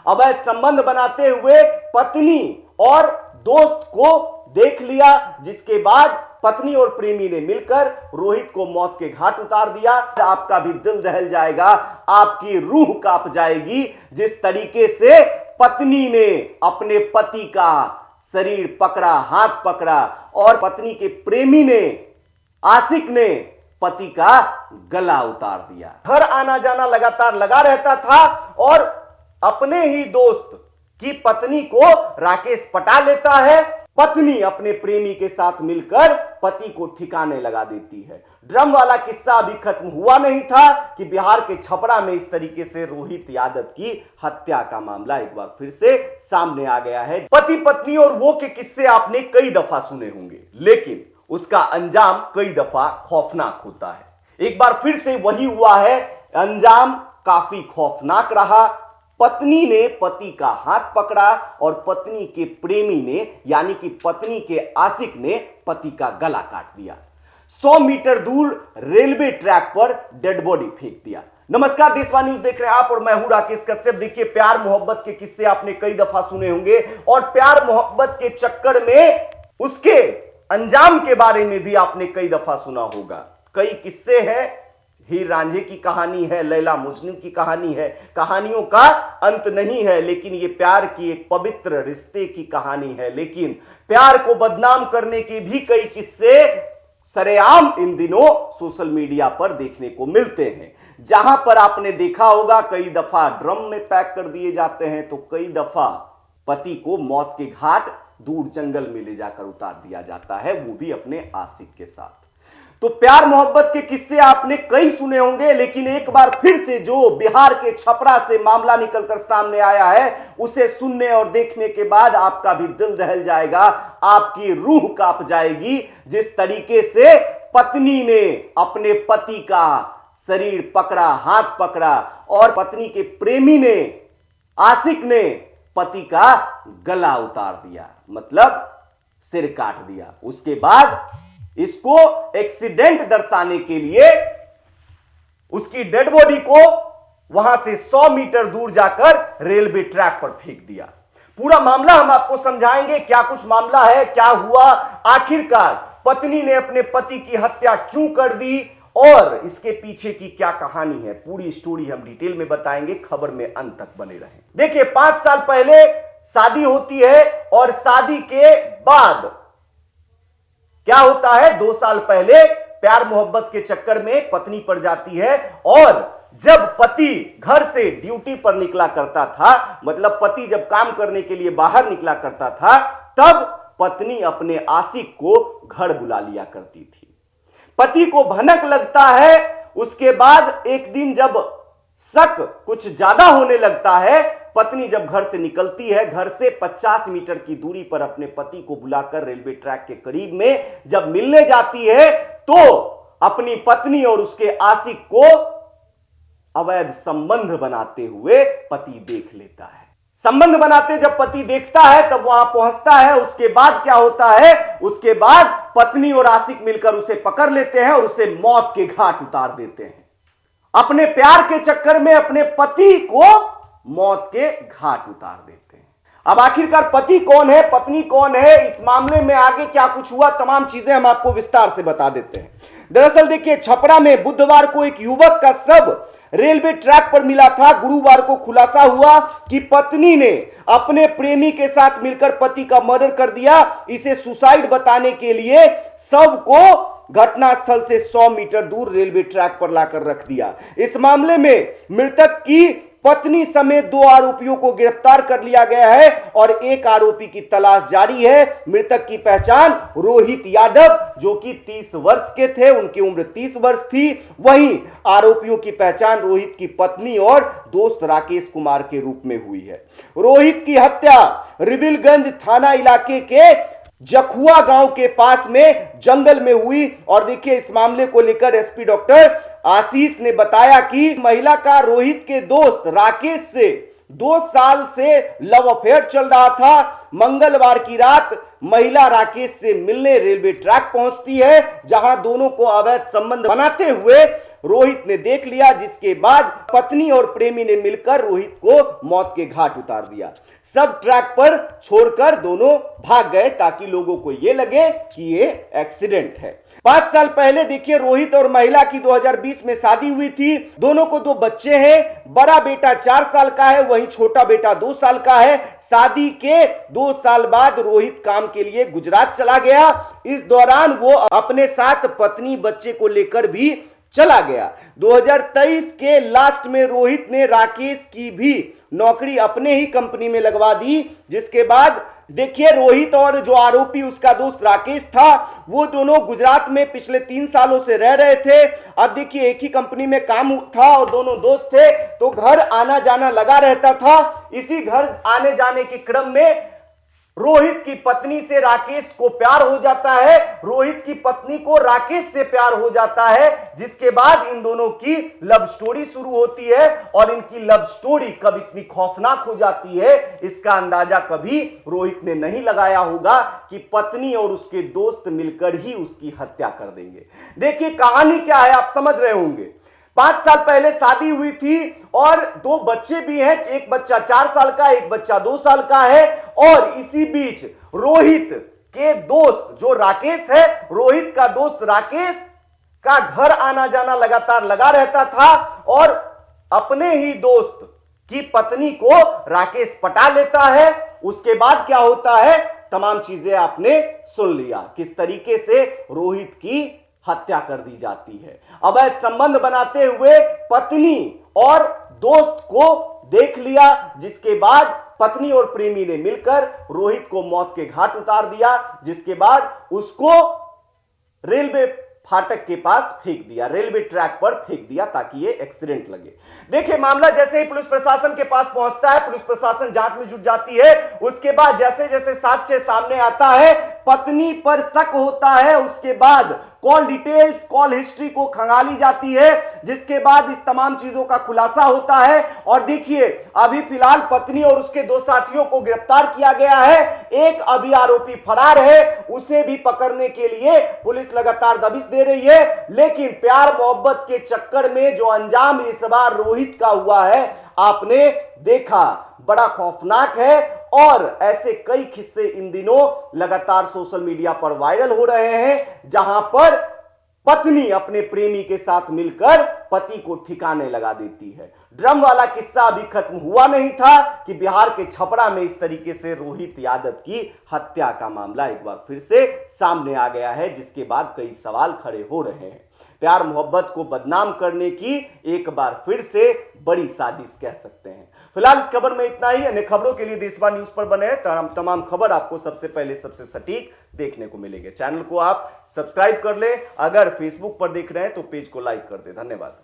अवैध संबंध बनाते हुए पत्नी और दोस्त को देख लिया, जिसके बाद पत्नी और प्रेमी ने मिलकर रोहित को मौत के घाट उतार दिया। आपका भी दिल दहल जाएगा, आपकी रूह कांप जाएगी जिस तरीके से पत्नी ने अपने पति का शरीर पकड़ा, हाथ पकड़ा, और पत्नी के प्रेमी ने, आशिक ने पति का गला उतार दिया। घर आना जाना लगातार लगा रहता था और अपने ही दोस्त की पत्नी को राकेश पटा लेता है। पत्नी अपने प्रेमी के साथ मिलकर पति को ठिकाने लगा देती है। ड्रम वाला किस्सा अभी खत्म हुआ नहीं था कि बिहार के छपरा में इस तरीके से रोहित यादव की हत्या का मामला एक बार फिर से सामने आ गया है। पति पत्नी और वो के किस्से आपने कई दफा सुने होंगे, लेकिन उसका अंजाम कई दफा खौफनाक होता है। एक बार फिर से वही हुआ है, अंजाम काफी खौफनाक रहा। पत्नी ने पति का हाथ पकड़ा और पत्नी के प्रेमी ने, यानी कि पत्नी के आशिक ने पति का गला काट दिया। 100 मीटर दूर रेलवे ट्रैक पर डेड बॉडी फेंक दिया। नमस्कार, देशवाणी न्यूज देख रहे हैं आप और मैं हूं राकेश कश्यप। देखिए, प्यार मोहब्बत के किस्से आपने कई दफा सुने होंगे और प्यार मोहब्बत के चक्कर में उसके अंजाम के बारे में भी आपने कई दफा सुना होगा। कई किस्से हैं, हीर रांझे की कहानी है, लैला मजनू की कहानी है, कहानियों का अंत नहीं है। लेकिन ये प्यार की एक पवित्र रिश्ते की कहानी है। लेकिन प्यार को बदनाम करने के भी कई किस्से सरेआम इन दिनों सोशल मीडिया पर देखने को मिलते हैं। जहां पर आपने देखा होगा कई दफा ड्रम में पैक कर दिए जाते हैं, तो कई दफा पति को मौत के घाट दूर जंगल में ले जाकर उतार दिया जाता है, वो भी अपने आशिक के साथ। तो प्यार मोहब्बत के किस्से आपने कई सुने होंगे, लेकिन एक बार फिर से जो बिहार के छपरा से मामला निकलकर सामने आया है, उसे सुनने और देखने के बाद आपका भी दिल दहल जाएगा, आपकी रूह कांप जाएगी जिस तरीके से पत्नी ने अपने पति का शरीर पकड़ा, हाथ पकड़ा, और पत्नी के प्रेमी ने, आशिक ने पति का गला उतार दिया, मतलब सिर काट दिया। उसके बाद इसको एक्सीडेंट दर्शाने के लिए उसकी डेड बॉडी को वहां से 100 मीटर दूर जाकर रेलवे ट्रैक पर फेंक दिया। पूरा मामला हम आपको समझाएंगे, क्या कुछ मामला है, क्या हुआ, आखिरकार पत्नी ने अपने पति की हत्या क्यों कर दी और इसके पीछे की क्या कहानी है। पूरी स्टोरी हम डिटेल में बताएंगे, खबर में अंत तक बने रहें। देखिए, 5 साल पहले शादी होती है और शादी के बाद क्या होता है, 2 साल पहले प्यार मोहब्बत के चक्कर में पत्नी पड़ जाती है। और जब पति घर से ड्यूटी पर निकला करता था, मतलब पति जब काम करने के लिए बाहर निकला करता था, तब पत्नी अपने आशिक को घर बुला लिया करती थी। पति को भनक लगता है। उसके बाद एक दिन जब शक कुछ ज्यादा होने लगता है, पत्नी जब घर से निकलती है, घर से 50 मीटर की दूरी पर अपने पति को बुलाकर रेलवे ट्रैक के करीब में जब मिलने जाती है, तो अपनी पत्नी और उसके आशिक को अवैध संबंध बनाते हुए पति देख लेता है। संबंध बनाते जब पति देखता है, तब वहां पहुंचता है। उसके बाद क्या होता है, उसके बाद पत्नी और आशिक मिलकर उसे पकड़ लेते हैं और उसे मौत के घाट उतार देते हैं। अपने प्यार के चक्कर में अपने पति को मौत के घाट उतार देते हैं। अब आखिरकार पति कौन है, पत्नी कौन है, इस मामले में आगे क्या कुछ हुआ, तमाम चीजें हम आपको विस्तार से बता देते हैं। दरअसल देखिए, छपरा में बुधवार को एक युवक का शव रेलवे ट्रैक पर मिला था। गुरुवार को खुलासा हुआ कि पत्नी ने अपने प्रेमी के साथ मिलकर पति का मर्डर कर दिया। इसे सुसाइड बताने के लिए शव को घटनास्थल से 100 मीटर दूर रेलवे ट्रैक पर लाकर रख दिया। इस मामले में मृतक की पत्नी समेत 2 आरोपियों को गिरफ्तार कर लिया गया है और एक आरोपी की तलाश जारी है। मृतक की पहचान रोहित यादव, जो कि 30 वर्ष के थे, उनकी उम्र 30 वर्ष थी। वहीं आरोपियों की पहचान रोहित की पत्नी और दोस्त राकेश कुमार के रूप में हुई है। रोहित की हत्या रिविलगंज थाना इलाके के जखुआ गांव के पास में जंगल में हुई। और देखिए, इस मामले को लेकर एसपी डॉक्टर आशीष ने बताया कि महिला का रोहित के दोस्त राकेश से 2 साल से लव अफेयर चल रहा था। मंगलवार की रात महिला राकेश से मिलने रेलवे ट्रैक पहुंचती है, जहां दोनों को अवैध संबंध बनाते हुए रोहित ने देख लिया, जिसके बाद पत्नी और प्रेमी ने मिलकर रोहित को मौत के घाट उतार दिया। सब ट्रैक पर छोड़कर दोनों भाग गए ताकि लोगों को यह लगे कि ये एक्सीडेंट है। 5 साल पहले देखिए रोहित और महिला की 2020 में शादी हुई थी। दोनों को 2 बच्चे हैं। बड़ा बेटा 4 साल का है, वहीं छोटा बेटा 2 साल का है। शादी के 2 साल बाद रोहित काम के लिए गुजरात चला गया। इस दौरान वो अपने साथ पत्नी बच्चे को लेकर भी चला गया। 2023 के लास्ट में रोहित ने राकेश की भी नौकरी अपने ही कंपनी में लगवा दी, जिसके बाद देखिए रोहित और जो आरोपी उसका दोस्त राकेश था, वो दोनों गुजरात में पिछले 3 सालों से रह रहे थे। अब देखिए एक ही कंपनी में काम था और दोनों दोस्त थे, तो घर आना जाना लगा रहता था। इसी घर आने जाने के क्रम में रोहित की पत्नी से राकेश को प्यार हो जाता है, रोहित की पत्नी को राकेश से प्यार हो जाता है, जिसके बाद इन दोनों की लव स्टोरी शुरू होती है। और इनकी लव स्टोरी कब इतनी खौफनाक हो जाती है, इसका अंदाजा कभी रोहित ने नहीं लगाया होगा कि पत्नी और उसके दोस्त मिलकर ही उसकी हत्या कर देंगे। देखिए कहानी क्या है, आप समझ रहे होंगे। 5 साल पहले शादी हुई थी और 2 बच्चे भी हैं, एक बच्चा 4 साल का, एक बच्चा 2 साल का है। और इसी बीच रोहित के दोस्त जो राकेश है, रोहित का दोस्त राकेश का घर आना जाना लगातार लगा रहता था और अपने ही दोस्त की पत्नी को राकेश पटा लेता है। उसके बाद क्या होता है, तमाम चीजें आपने सुन लिया, किस तरीके से रोहित की हत्या कर दी जाती है। अवैध संबंध बनाते हुए पत्नी और दोस्त को देख लिया, जिसके बाद पत्नी और प्रेमी ने मिलकर रोहित को मौत के घाट उतार दिया, जिसके बाद उसको रेलवे फाटक के पास फेंक दिया, रेलवे ट्रैक पर फेंक दिया ताकि ये एक्सीडेंट लगे। देखिए मामला जैसे ही पुलिस प्रशासन के पास पहुंचता है, पुलिस प्रशासन जांच में जुट जाती है। उसके बाद जैसे जैसे साक्ष्य सामने आता है, पत्नी पर शक होता है, उसके बाद कॉल डिटेल्स, कॉल हिस्ट्री को खंगाली जाती है, जिसके बाद इस तमाम चीजों का खुलासा होता है। और देखिए अभी फिलहाल पत्नी और उसके 2 साथियों को गिरफ्तार किया गया है। एक अभी आरोपी फरार है, उसे भी पकड़ने के लिए पुलिस लगातार दबिश दे रही है। लेकिन प्यार मोहब्बत के चक्कर में जो अंजाम इस बार रोहित का हुआ है, आपने देखा, बड़ा खौफनाक है। और ऐसे कई किस्से इन दिनों लगातार सोशल मीडिया पर वायरल हो रहे हैं, जहां पर पत्नी अपने प्रेमी के साथ मिलकर पति को ठिकाने लगा देती है। ड्रम वाला किस्सा अभी खत्म हुआ नहीं था कि बिहार के छपरा में इस तरीके से रोहित यादव की हत्या का मामला एक बार फिर से सामने आ गया है, जिसके बाद कई सवाल खड़े हो रहे हैं। प्यार मोहब्बत को बदनाम करने की एक बार फिर से बड़ी साजिश कह सकते हैं। फिलहाल इस खबर में इतना ही। अन्य खबरों के लिए देशवा न्यूज पर बने तमाम खबर आपको सबसे पहले सबसे सटीक देखने को मिलेगी। चैनल को आप सब्सक्राइब कर ले, अगर फेसबुक पर देख रहे हैं तो पेज को लाइक कर दे। धन्यवाद।